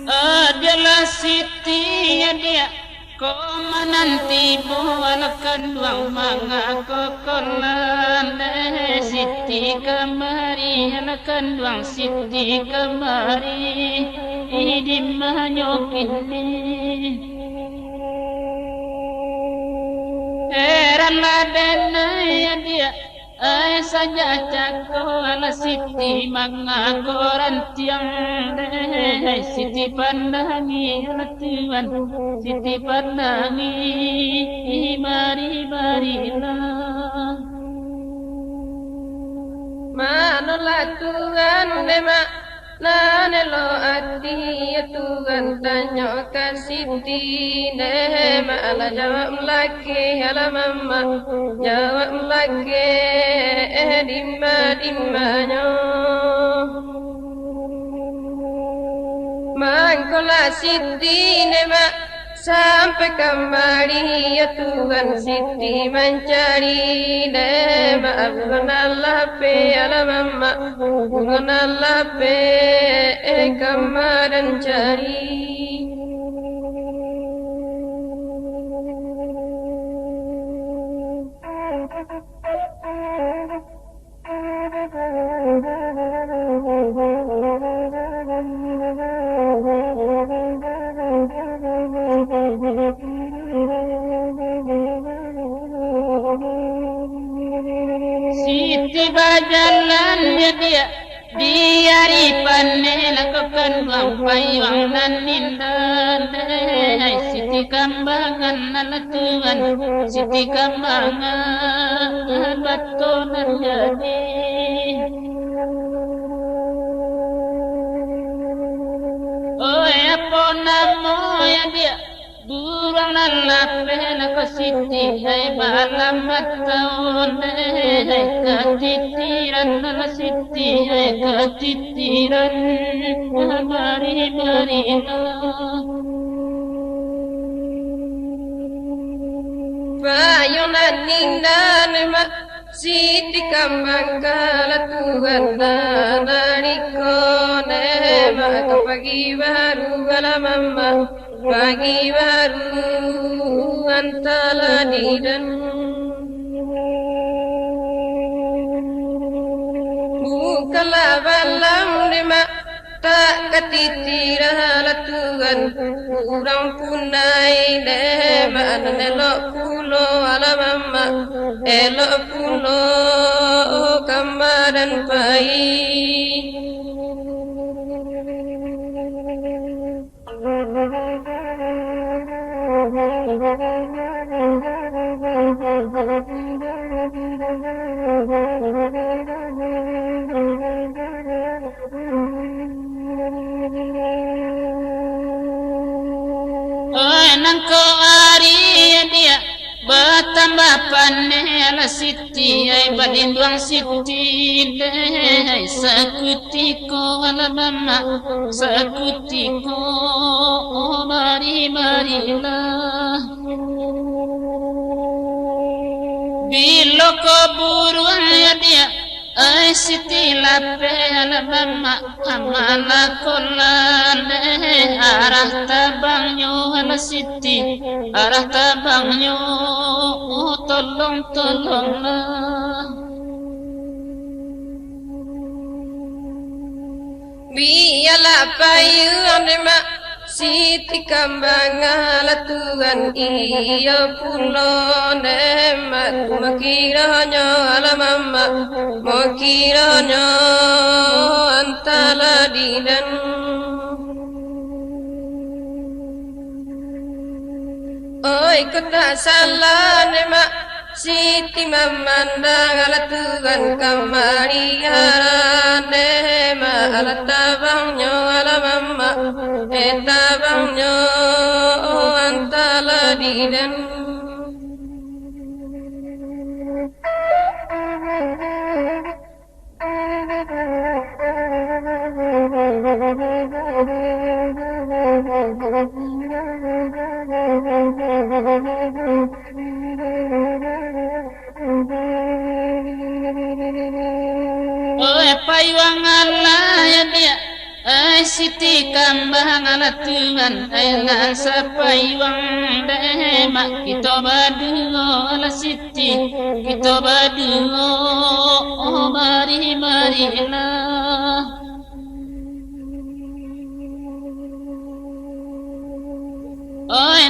Adalah Siti dia ko menanti bualkan duang manga kokolan Siti kemari alakan duang Siti kemari di manyokini heran ladena ya dia ai saja cako ala Siti manga koran tiang deh Siti pandangi ala Tuhan Siti pandangi mari marilah Manolah Tuhan nema nanelo ati ya Tuhan tanya ke Siti nema ala jawab lagi ala mama jawab lagi dimanya mangkola Siti nema sampai kembali ya Tuhan Siti mencari maafkan Allah pe ala mama bukan Allah pe kemarin cari Siti berjalan dia diari panen lakukan buang payung dan indah Siti kambangan ala Tuhan Siti kambangan batunan jadi oh apa nama ya dia Durang lalapena ko Siti ay malamat taon ay katitiran na Siti ay katitiran mari-mari na Bayunan nindan ma Siti kambang kala Tuhan nanariko nema pagi baru kala mama pagi baru antala didan bukala balam nema tak katitira la Tuhan kurang punai nema elok pulo ala mama elok pulo kamaran pai nangko ari dia bertambah pandai ala Siti ay balinduang Siti ay sakutiko ala mama sakutiko mari-marilah bilo ko buruan ya dia ay Siti lape ala mama amala kolan arah tabangnya ala Siti arah tabangnya tolong-tolonglah biarlah payung mak Siti kambang ala Tuhan iya pulo nemat makiranya ala mama makiranya antala didan oi kota salah nemat Siti Siti memandang ala Tuhan kemarian Dema ala tabangnya ala mama tabangnya antala didan Payuang Allah ya dia Siti kambang ala Tuhan Ayah sapayuang demak Kita badungo ala Siti Kita badungo Mari-marilah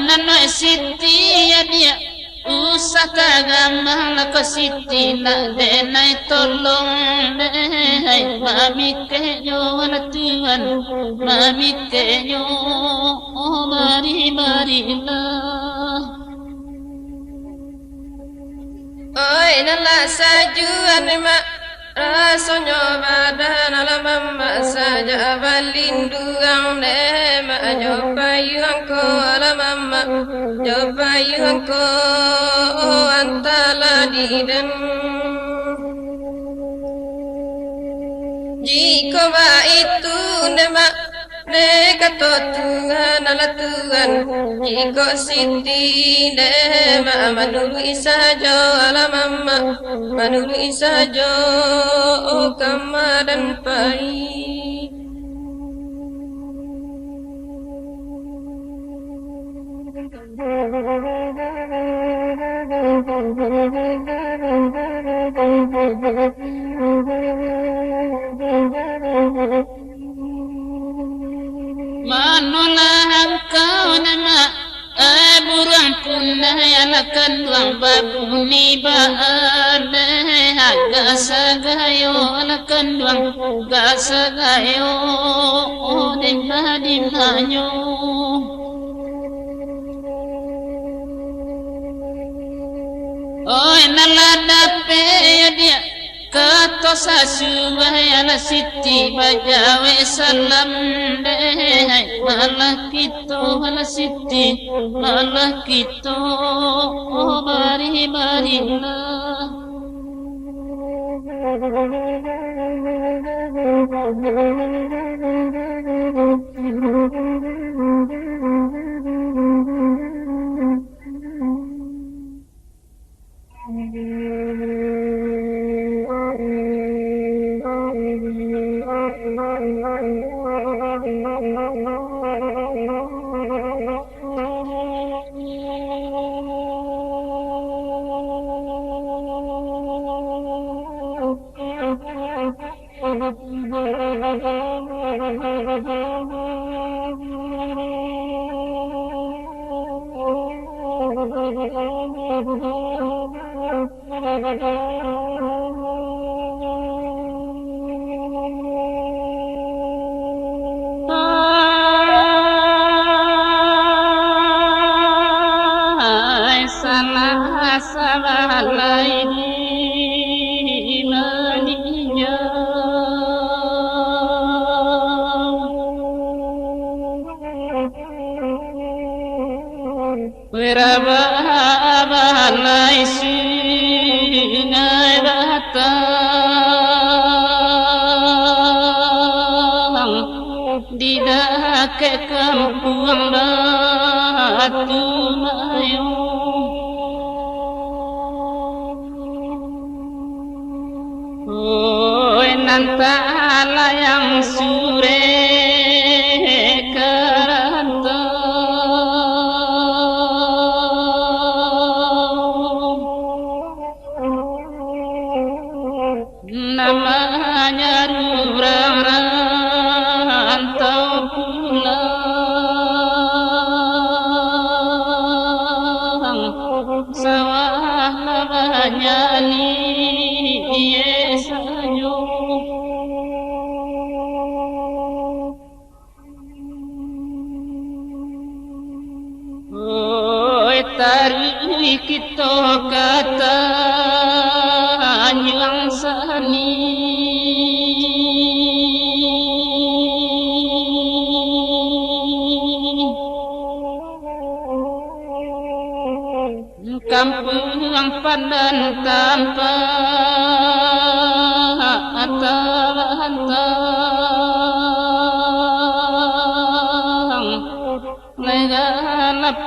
Nana Siti ya dia Usah kagambang lako Siti nak denai tolong dehai mami kenyo ala Tuhan mami kenyo mari-marilah nala sajuan mak rasanya badan ala mama saja balinduang nema jopayuang ko ala mama jopayuang ko antala didan jika ba itu nema Nekato Tuhan ala Tuhan Jika Siti nema Manulu isajo ala mama Manulu isajo kama dan pai Manulah engkau nama burung punah yang akan duang babuni baane gasagayo akan duang gasagayo dimana nalada pe ya dia Kato sasubaya Siti bajawe salam dehai malah kita ala Siti malah kita mari-marilah salah lain imaninya wirabah laisi ngai batang tidak ke kampung batu mayu nantala yang sure karanta namanya rurang rantau pulang sawah namanya yesanyo tarui kita kata yang padan tanpa atahantang Neganap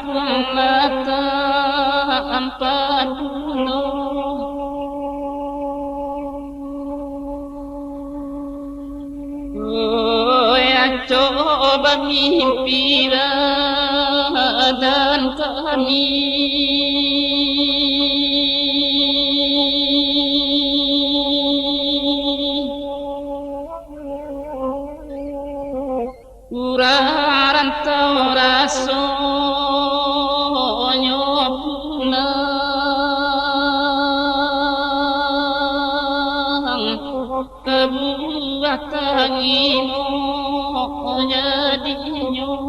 mata empat coba mimpi dan kami rantau rasonyo pulang kebuat tangimu jadinya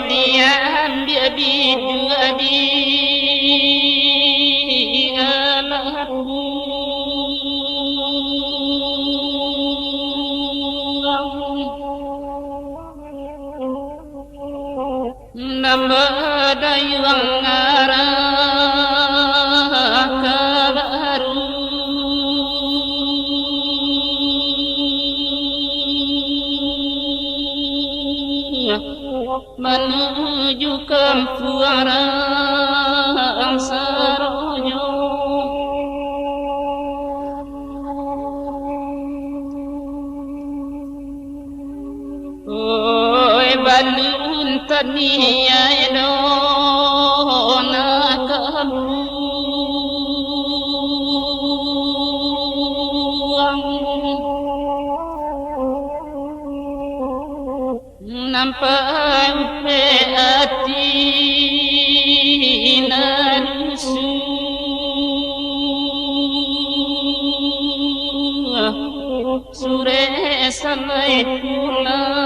dia ambil abi anakku nama dayang arah kabaru menuju kampung Saronyo oi balun tania dona kamu nampak upe hati narusu sure sampai pulang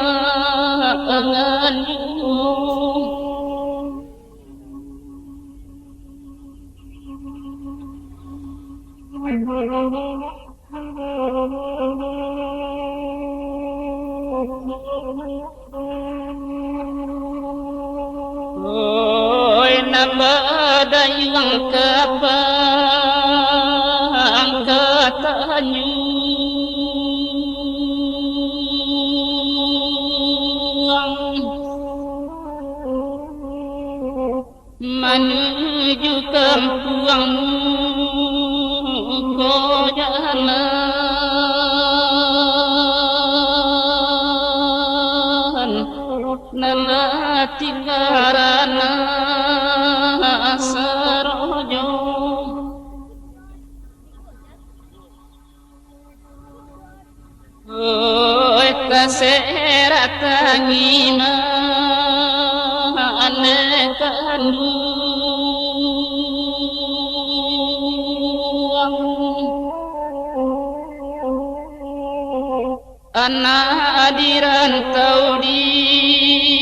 oi nambah dayang kapang katanyu menuju kampungmu kau jalan nelati karana Saronyo oi kasera tangima anekandu anak dirantau diri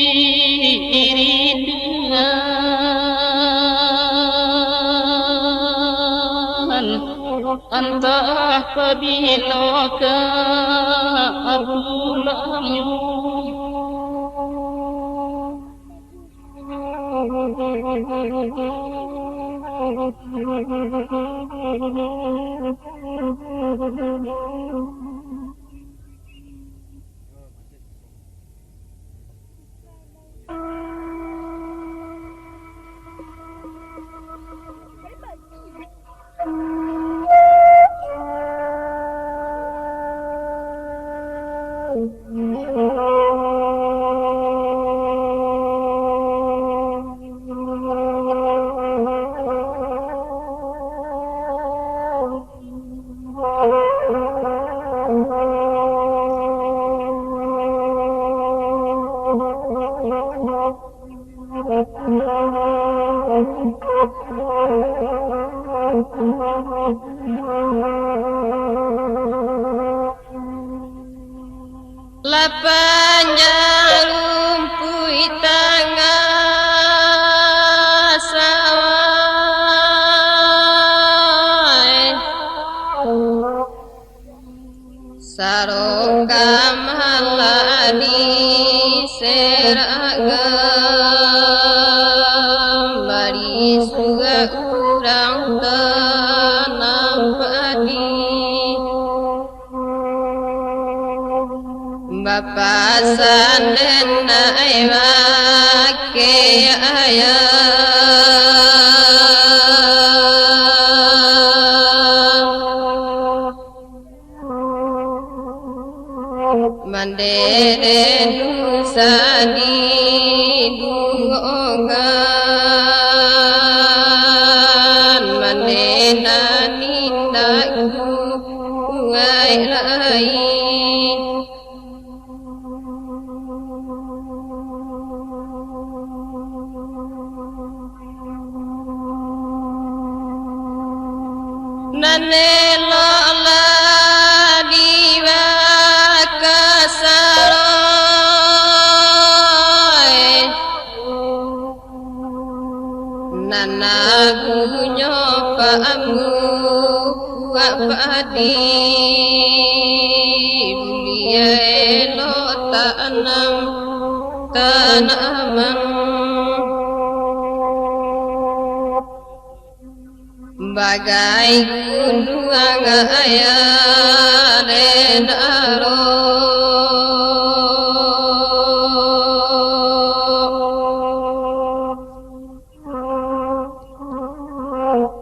dengan entah kebilakah pulangnya Lapanya lumpuh tengah sawai Saroka maladi seragam Bari suga kurang tanam padi Bapa sanden nai wake ayam Mandere nusa di dungogan Mandena nindaku ngai lain Nanelola diwa kasaroy Nanagunyo paamu wapadi Bulia elo tanam tanaman Bagai gunung ayah renaro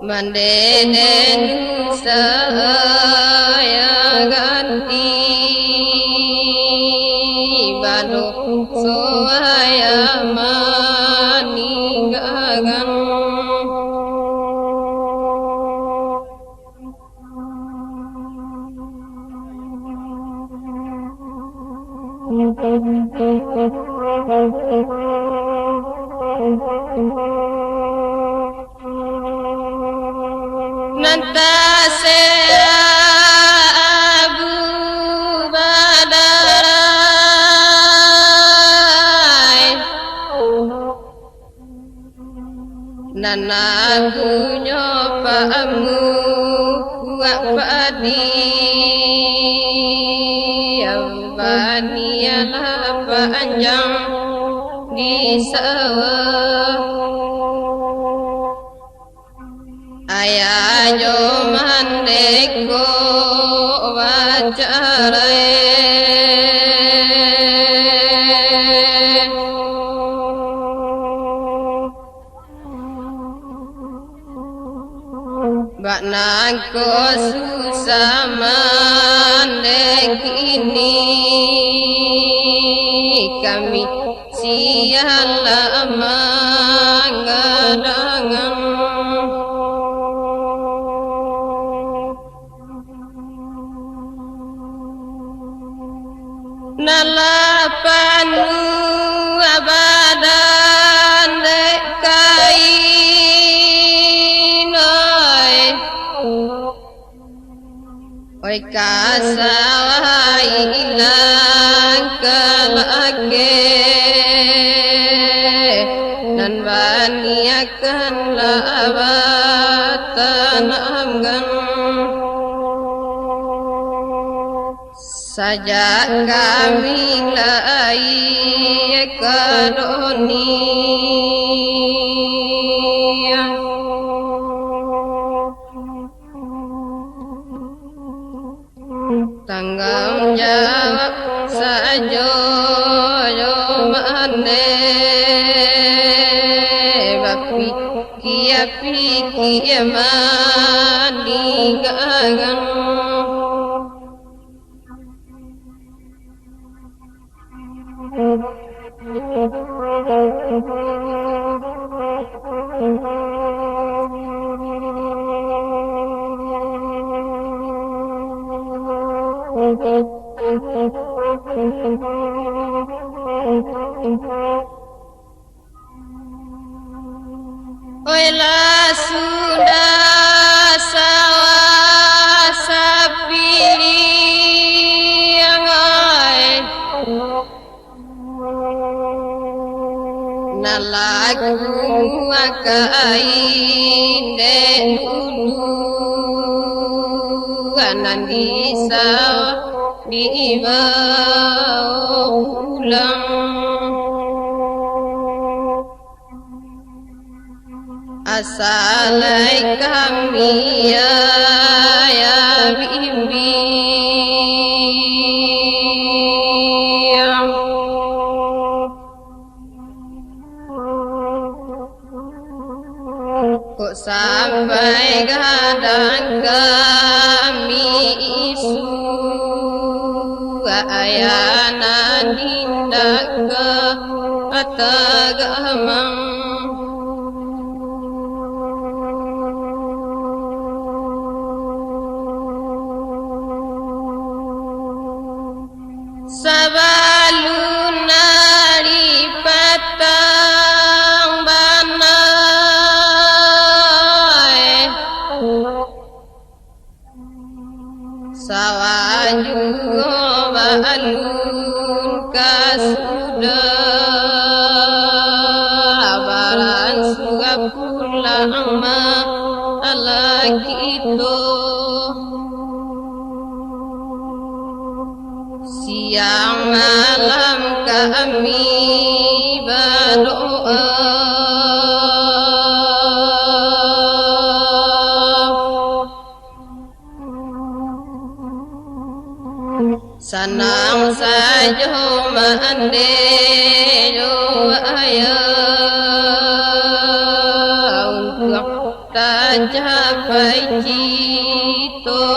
Mandenen saya ganti Balok soaya maninggagan Nantase Abu Badarai Nanagunyo paamu wapadi Ambani ala panjang di sawah Ayah jo mandeko wacarai Bak nangko susah mandek ini Kami siang lama ngadangan Nalapanu abadan dekainoi Oi kasawai ilang kalake Dan baniakan labatan amgan Sajak kami lai kadoni Tanggung jawab sajo yo mane Bapi kia piki mani gagan Oilah sudah Anandisa di ulang asalai kami ya bibi kok sampai kadang kami isu ayana dindak ke atagamang sabaluna di patang banai sawaju balun kasuda abaran suga pulang ma alakito siang malam kami berdoa senang saja mandelo ayah untuk tercapai cita-cita.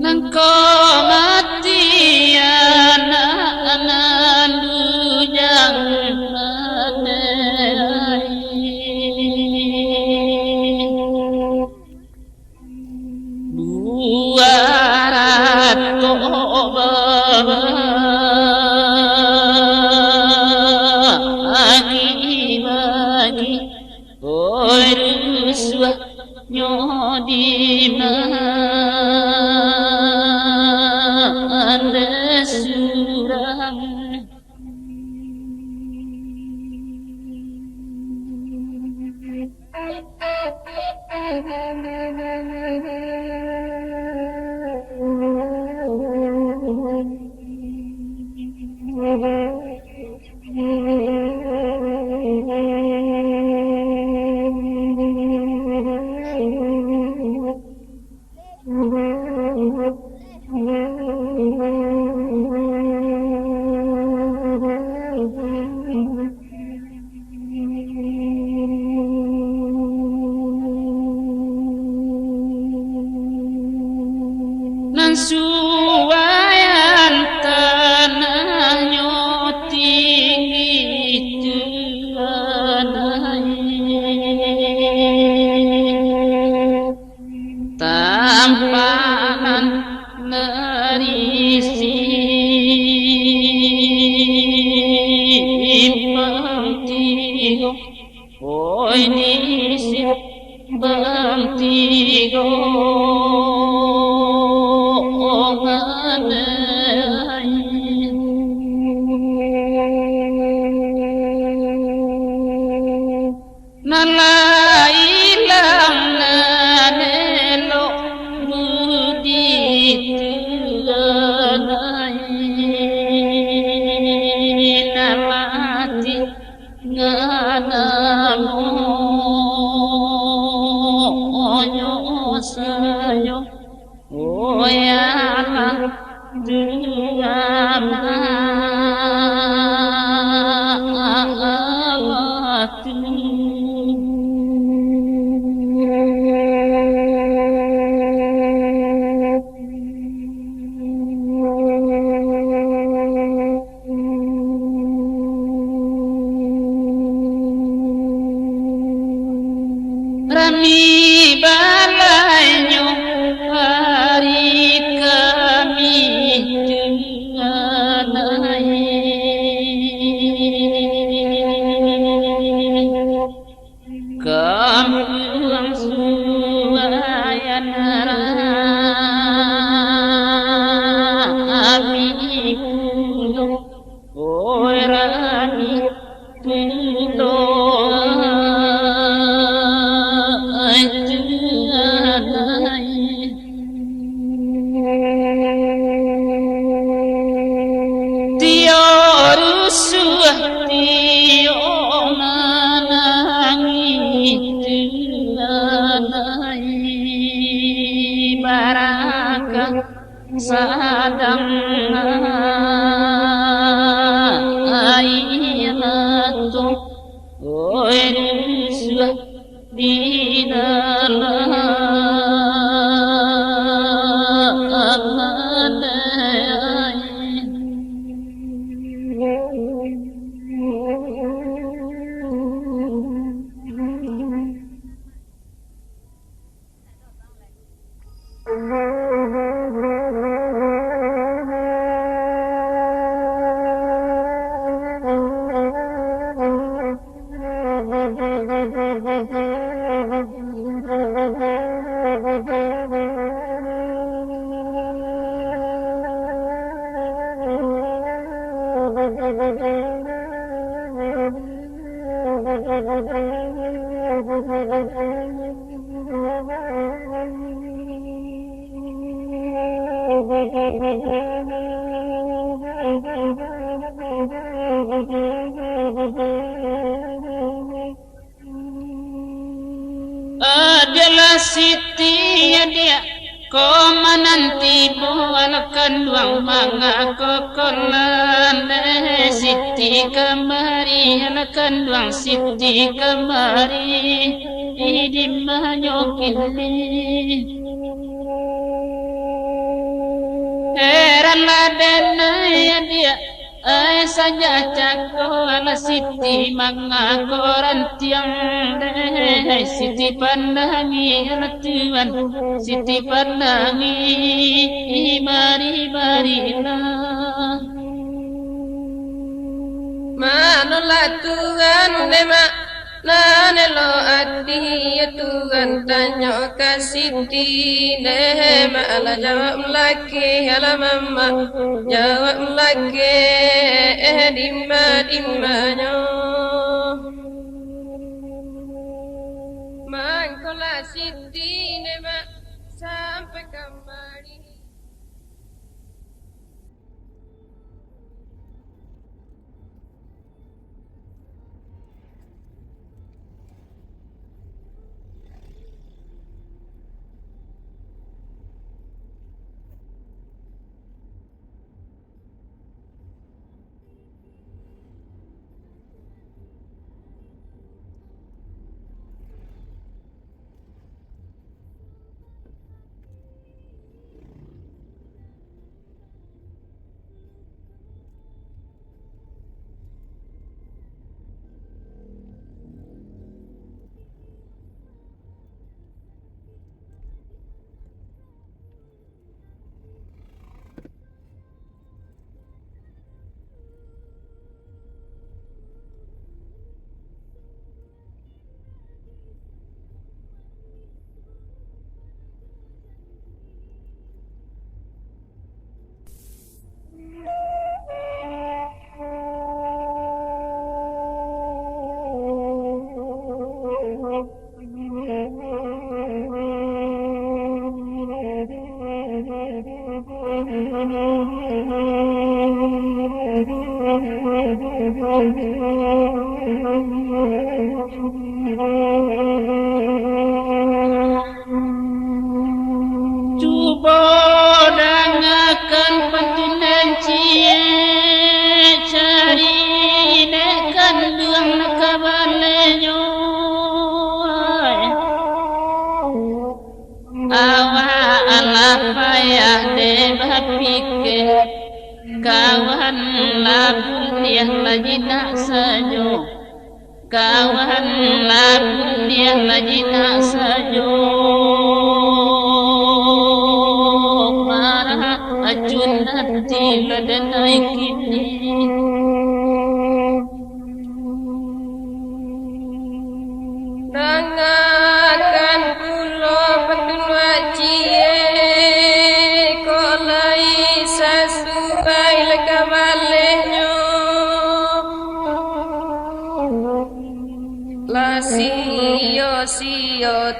nangko mati anak dujang di mana surang nan suwayan tanahnya tinggi tuanai tampanan nerisi pangtigo oi nisi pangtigo nalailang nanelo budi tuanai nalati nganamo sayo oyala Rami balaynya hari kami denganai kampung suwayan rami kuno oi rami kuno sadang ainato oi ruswa di dalam adalah Siti dia komananti bualkan duang manga kokolan Siti kemari alkan duang Siti kemari di manyokili dana dia saja cakol siti mangakoran tiang deh siti pandangi tuan siti pandangi mari marilah Manolah Tuhan dema nanelo adi Tuhan tanya kasiti dema ala jawab lagi ala mama jawab lagi dimanya mangkola siti dema sampai kembali. Cuba dengarkan pentingan cie cari nekan luang nakabalenyo awa ala payah debapike kawan labun yang lagi nak sajo kawan labun yang lagi nak sajo Ajun nanti ladanai kini Nangakan pulo petunwa cie kolai sasubai lekabalenyo La siyo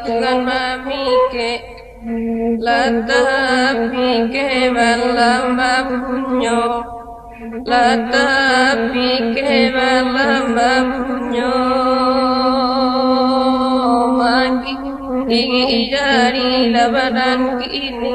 Tuhan mamike La tapi ke malam punyo La tapi ke malam punyo Magi dari labanan kini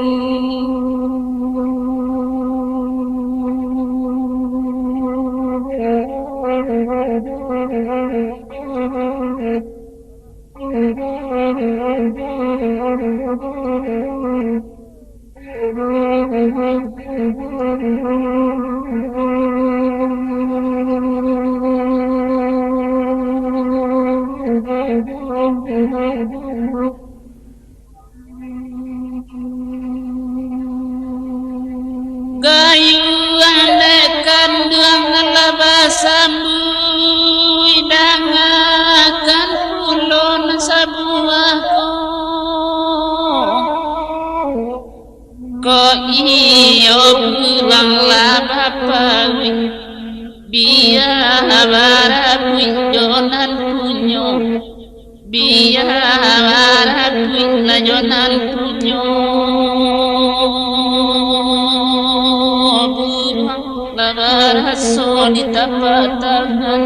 Gayu alekan duang labasambu idangakan pulon sabuahku ko iyo pulang labapawi biya barapuy jonan punyo biya barapuy na jonan punyo Raso di tapak tangan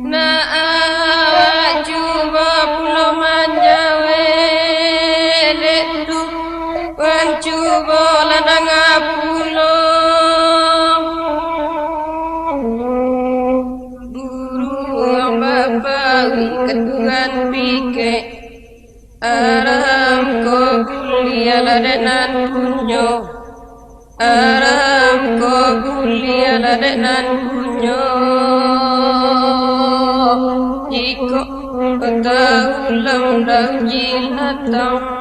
Na awak cuba pulau manjawe Dektu wan cuba ladang pulau Guru yang bapak ketuan pikir ladenan kunyo aram ko gulia ladenan kunyo iko taulam dau jilatang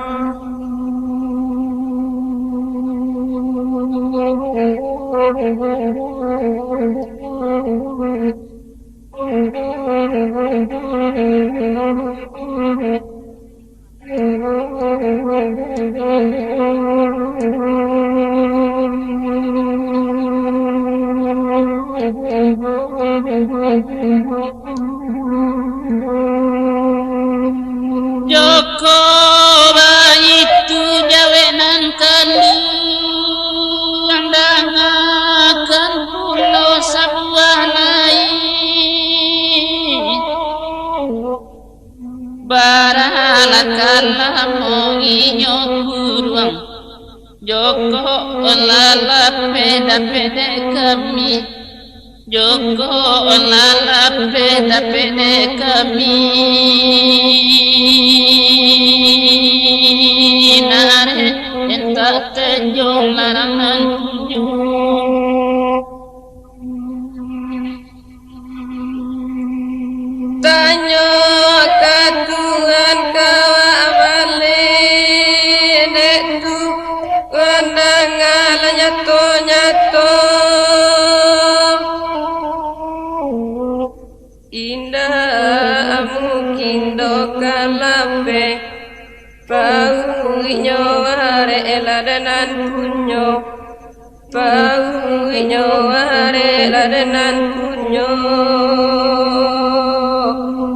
Joko itu jawenan kandung dangakan pulau sebuah lain baralakala monginyo buruang Joko lala peda kami Joko lala peda kami nare entak tenjong larangan tanyo katuan kawa balik netu wandangal nyato indah mungkin dokalape pau nyaware ladanan kunyo pau nyaware ladanan kunyo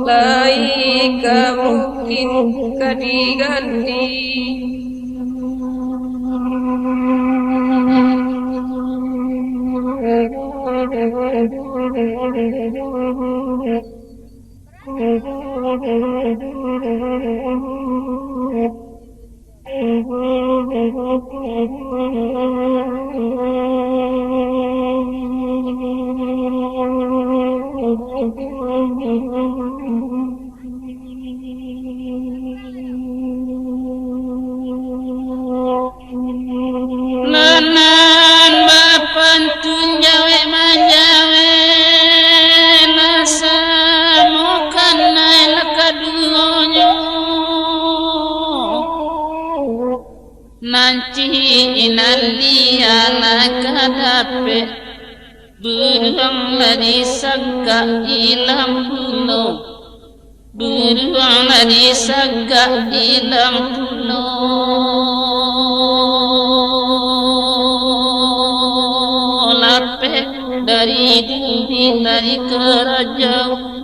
lai mungkin kadiganti Lanan bapan tunjawe manjawe nasa mokan naik lakaduonyo nanti inalia lakadape beruang ladi sagga ilam puno beruang ladi sagga ilam puno dari diri dari kerajaan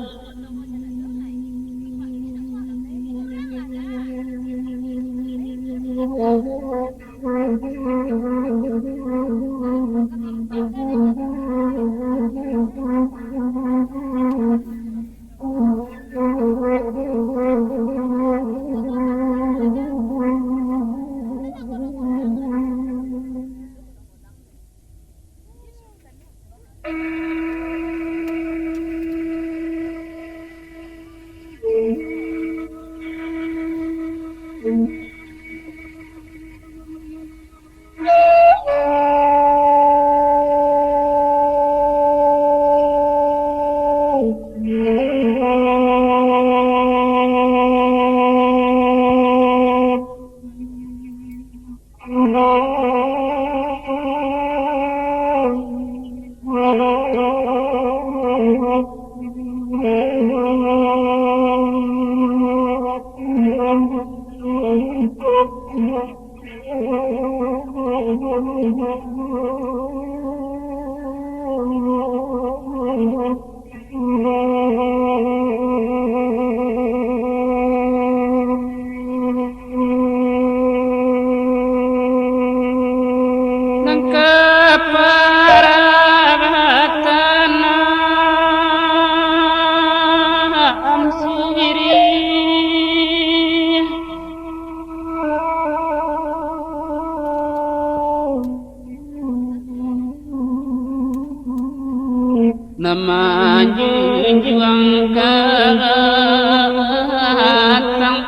nama junjung katang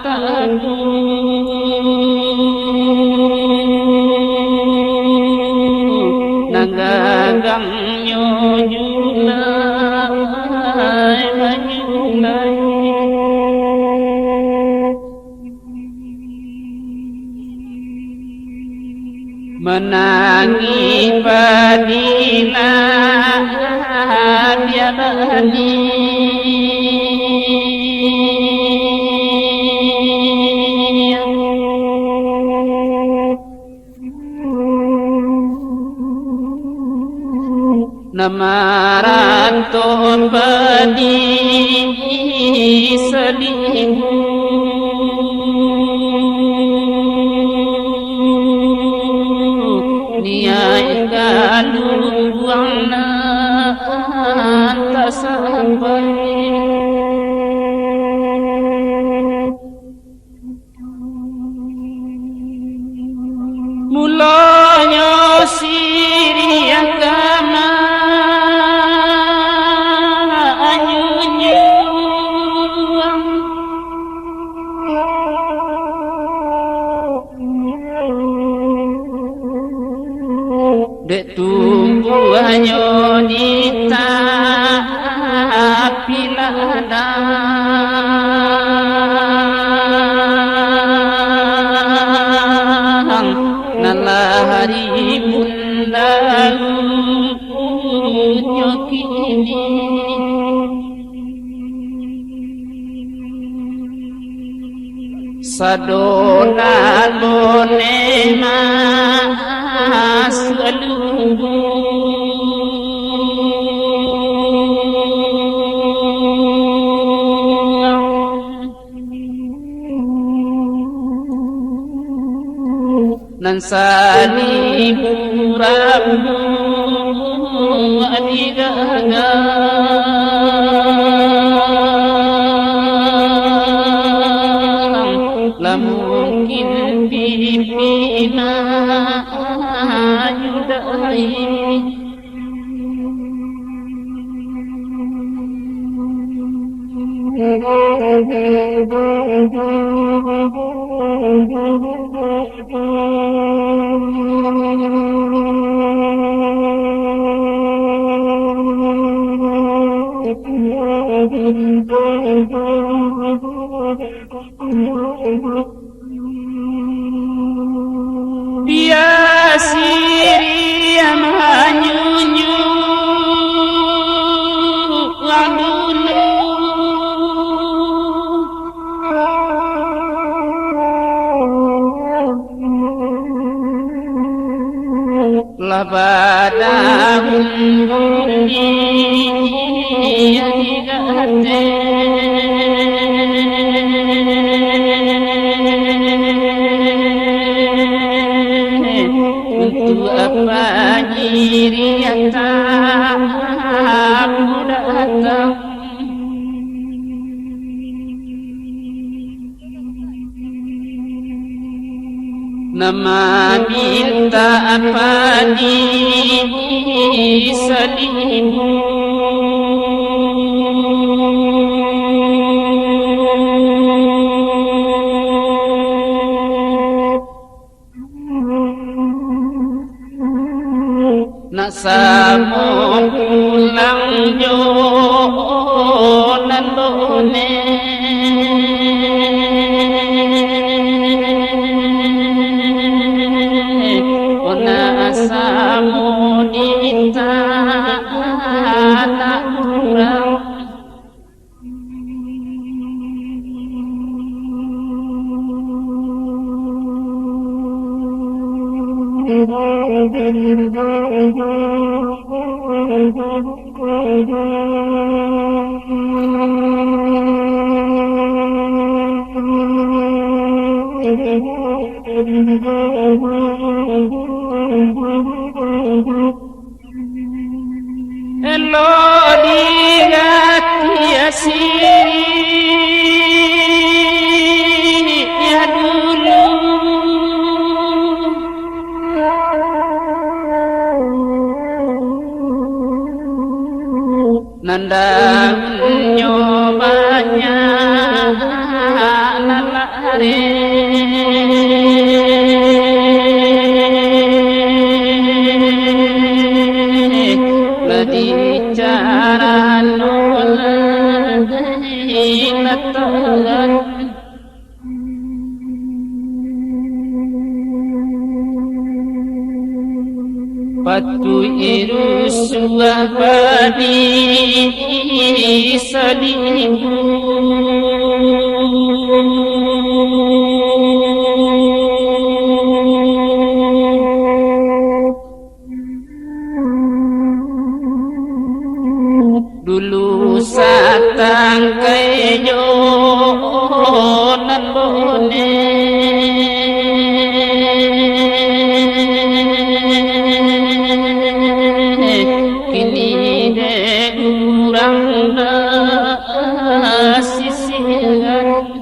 tadu menangi padilah dia bani namaranto padi selimu niai kaluangna tasampai mulanya siri agama dek tunggu hanya nita piladang nalahari mundalu nyokini sadonan bonema selalu nan sani buramu adigaga la mungkin bibina yudai dia siri amanyunyu adunu labadahum bunyi yadigate untuk apa diri yang tak datang nama minta apa diri selimu nak samo pulang jo nan bone ona samo dita anak kurang Hello digati asiri ya dulu nanda nyobanya lalare bicara nulan natalan Watu iruswa badi dulu satang kejo nan bone kini de urang sisihan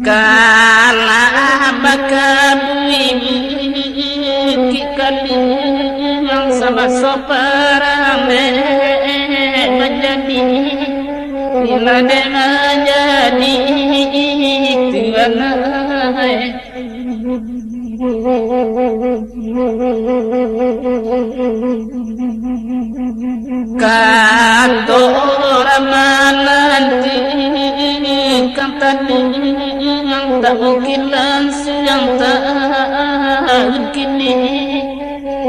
Kala bakabui kikaling sama soparame menjadi bila dia menjadi tuanai kato ramalanti kantani yang tak mungkin langsung yang tahun kini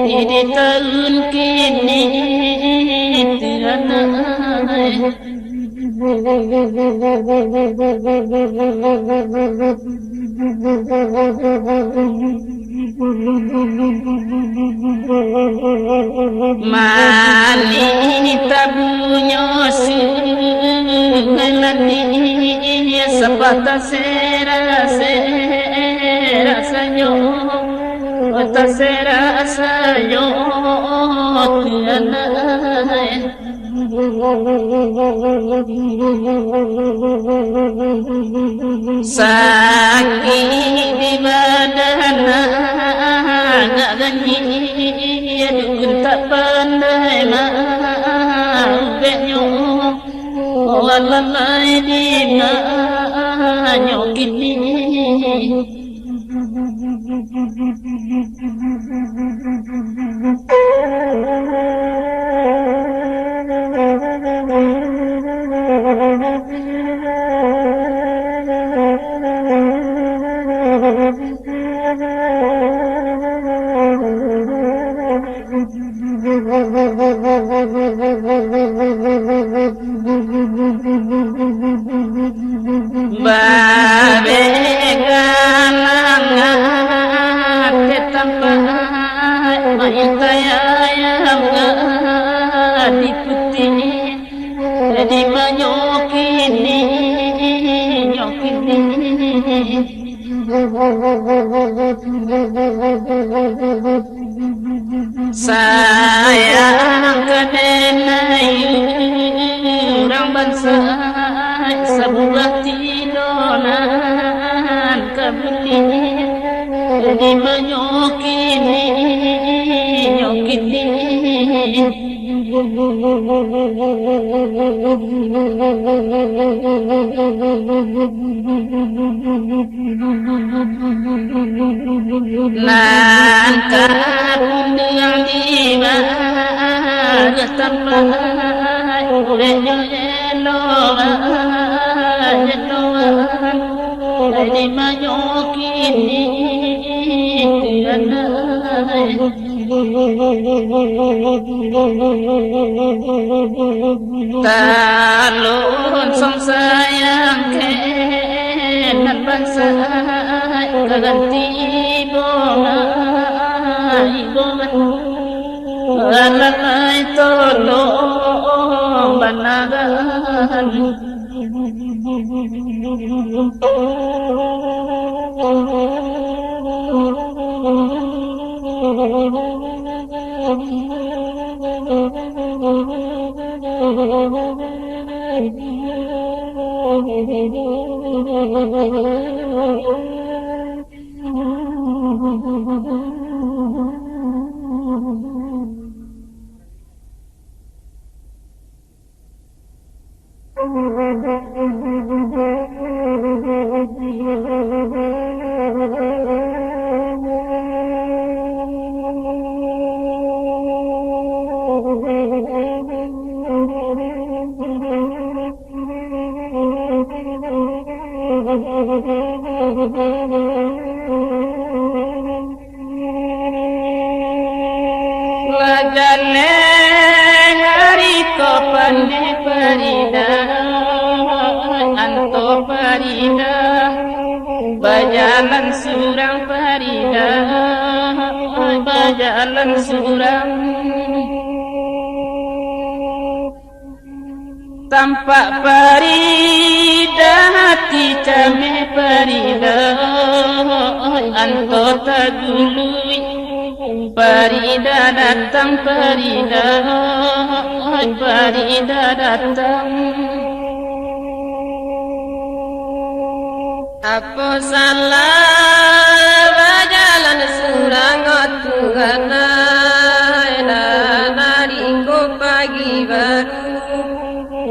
ini tahun kini tiranai mani tabunya sungalani sepata serasa-serasanya Ota serasa-yo tianai sakit di badan agak ganyi dukun tak pandai maafnya walalai di manyo kini Barengan ketampai maitayam di putih di manyokini nyokini sayang kedenai orang bangsa sebuah tidonan kebeli di menyokini nyokini Langkah yang di mana tempat olehnya jeloan di manyokini tianai talon sang sayang kenan bangsa keganti ibongan alalai tolong banagan Lagane hari ko pandi parida anto parida Berjalan surang Farida, berjalan surang. Tampak Farida hati cameh Farida, anto tagului. Farida datang Farida, Farida datang. Apa salah berjalan surang Tuhanai, naringko pagi baru,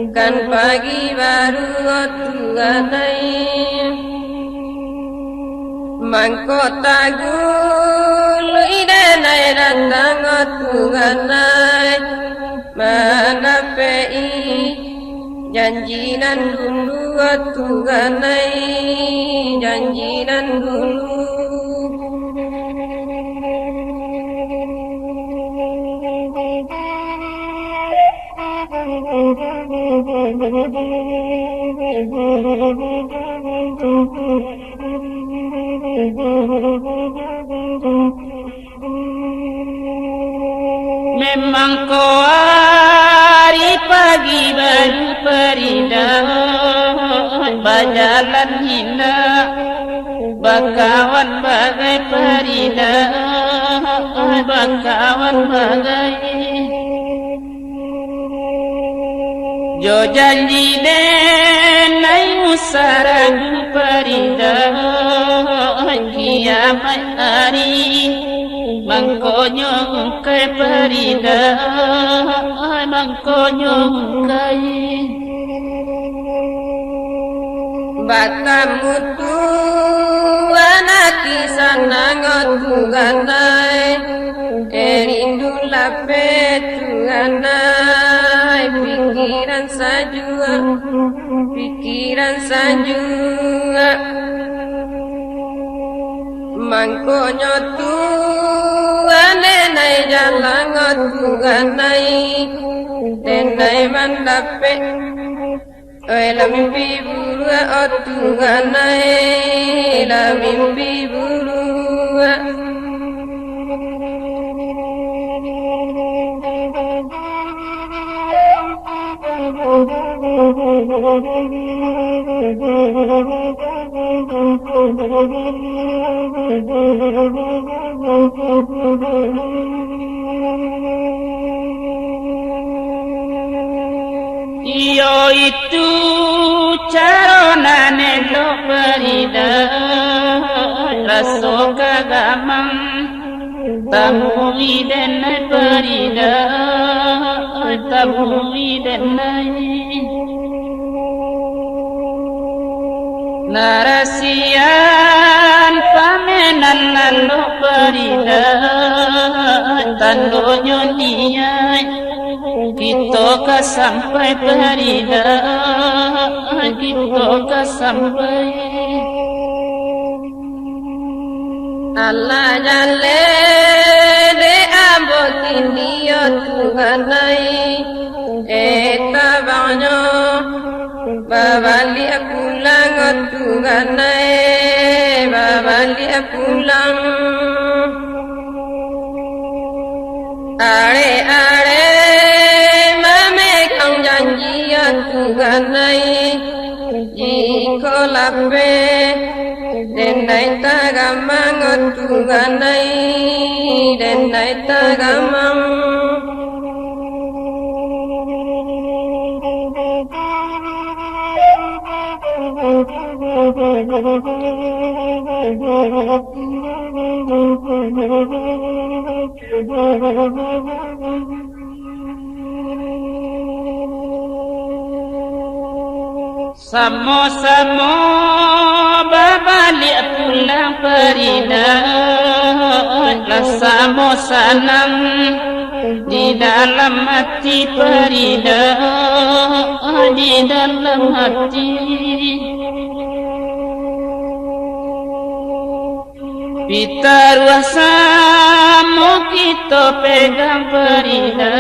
kan pagi baru Tuhanai. Mangko tagul idenai datang Tuhanai, mana pei janjinan dulu Tuhanai, janjinan dulu. Memang kau hari pagi baru Farida, berjalan hina, berkawan bagai Farida, berkawan bagai. Jo janji denai musaragu Farida, kiamat hari. Mangkonyo kai Farida, mangkonyo kai. Batamu tu anak kisana Tuhanai, erindu lape Tuhanai, pikiran sajua, pikiran sajua. Mangkonyo tu anenai jalan Tuhanai, denai mandape. Oi la mimpi buru Tuhanai, la mimpi buru. Iyo itu carona nelo Farida, raso kagamang tamu denai Farida, tamu denai. Narasian pamenan lalu Farida, tandonyo niai. Kita ka sampai Farida, kita ka sampai. Allah jale de ambotin dia Tuhanai, eta banyo babali pulang Tuhanai, babali pulang. Are janji Tuhanai, jika lape denai tagamang Tuhanai, denai tagamang. Sama-sama berbalik pulang Farida, sama senang di dalam hati Farida, di dalam hati. Pitaruah sama kita pegang Farida,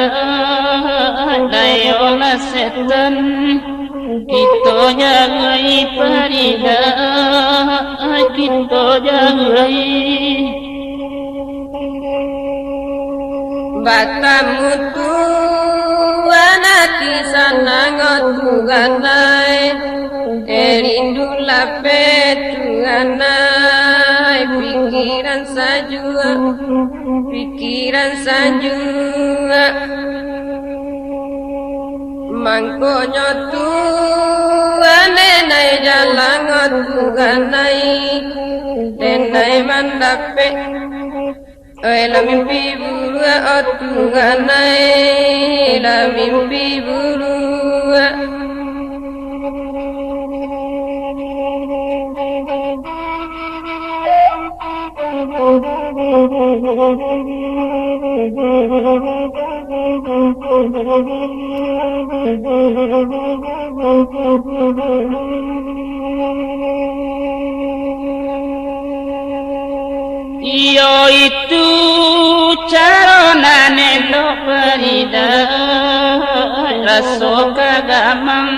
dayolah setan Kita jagai Farida, kita jagai Batamu anati sanangotu ganai erindu lape ganai pikiran sajua mangkonyo tu anenai jalangotu ganai denai mandape la mimpi bulu otu ganai la mimpi bulu Iyo itu caronane lo Farida raso kagamang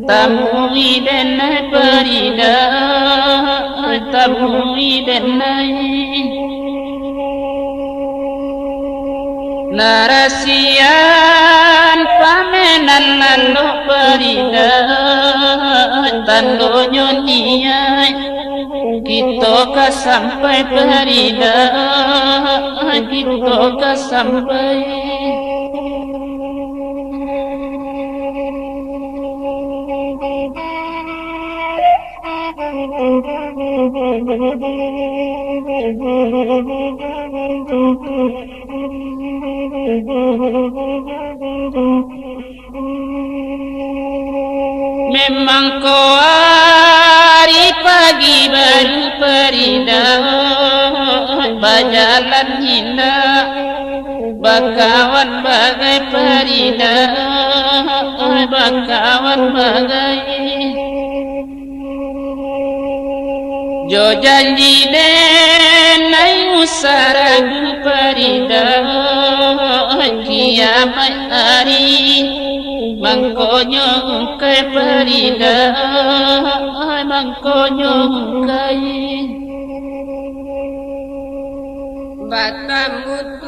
tamui denai Farida tamui denai narasian pamenan lo Farida tando nyoniai kita ka sampai Farida kita ka sampai memang kau hari pagi baru Farida berjalan hina bakawan bagai Farida bakawan bagai jo janji denai usaragu Farida kiamat hari mangkonyo kai Farida mangkonyo kai Batamu